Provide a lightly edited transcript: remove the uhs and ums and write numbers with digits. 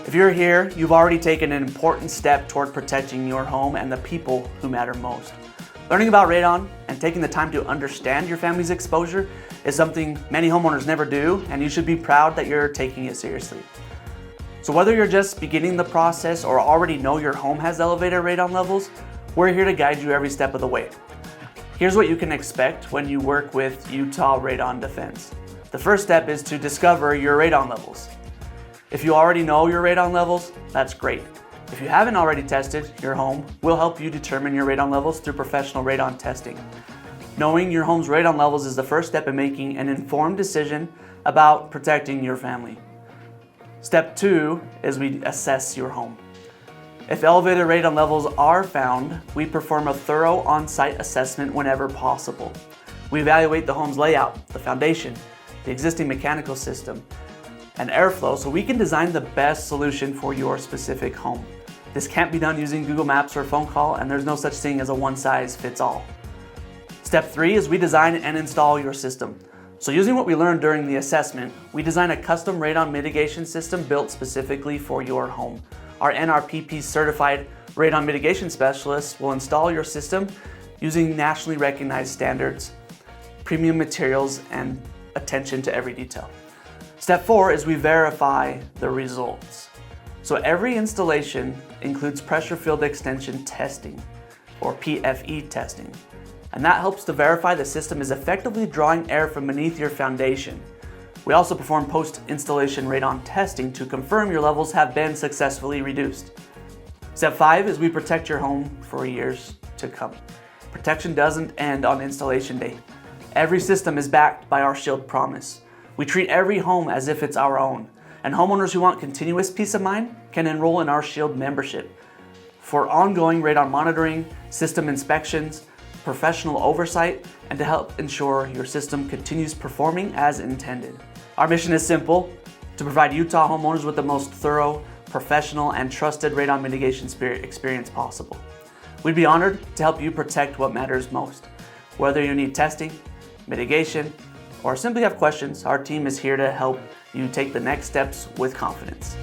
If you're here, you've already taken an important step toward protecting your home and the people who matter most. Learning about radon and taking the time to understand your family's exposure is something many homeowners never do, and you should be proud that you're taking it seriously. So whether you're just beginning the process or already know your home has elevated radon levels, we're here to guide you every step of the way. Here's what you can expect when you work with Utah Radon Defense. The first step is to discover your radon levels. If you already know your radon levels, that's great. If you haven't already tested your home, we'll help you determine your radon levels through professional radon testing. Knowing your home's radon levels is the first step in making an informed decision about protecting your family. Step 2 is we assess your home. If elevated radon levels are found, we perform a thorough on-site assessment whenever possible. We evaluate the home's layout, the foundation, the existing mechanical system, and airflow so we can design the best solution for your specific home. This can't be done using Google Maps or a phone call, and there's no such thing as a one-size-fits-all. Step 3 is we design and install your system. So using what we learned during the assessment, we design a custom radon mitigation system built specifically for your home. Our NRPP certified radon mitigation specialists will install your system using nationally recognized standards, premium materials, and attention to every detail. Step 4 is we verify the results. So every installation includes pressure field extension testing, or PFE testing, and that helps to verify the system is effectively drawing air from beneath your foundation. We also perform post-installation radon testing to confirm your levels have been successfully reduced. Step 5 is we protect your home for years to come. Protection doesn't end on installation day. Every system is backed by our Shield Promise. We treat every home as if it's our own, and homeowners who want continuous peace of mind can enroll in our Shield membership for ongoing radon monitoring, system inspections, professional oversight, and to help ensure your system continues performing as intended. Our mission is simple: to provide Utah homeowners with the most thorough, professional, and trusted radon mitigation experience possible. We'd be honored to help you protect what matters most. Whether you need testing, mitigation, or simply have questions, our team is here to help you take the next steps with confidence.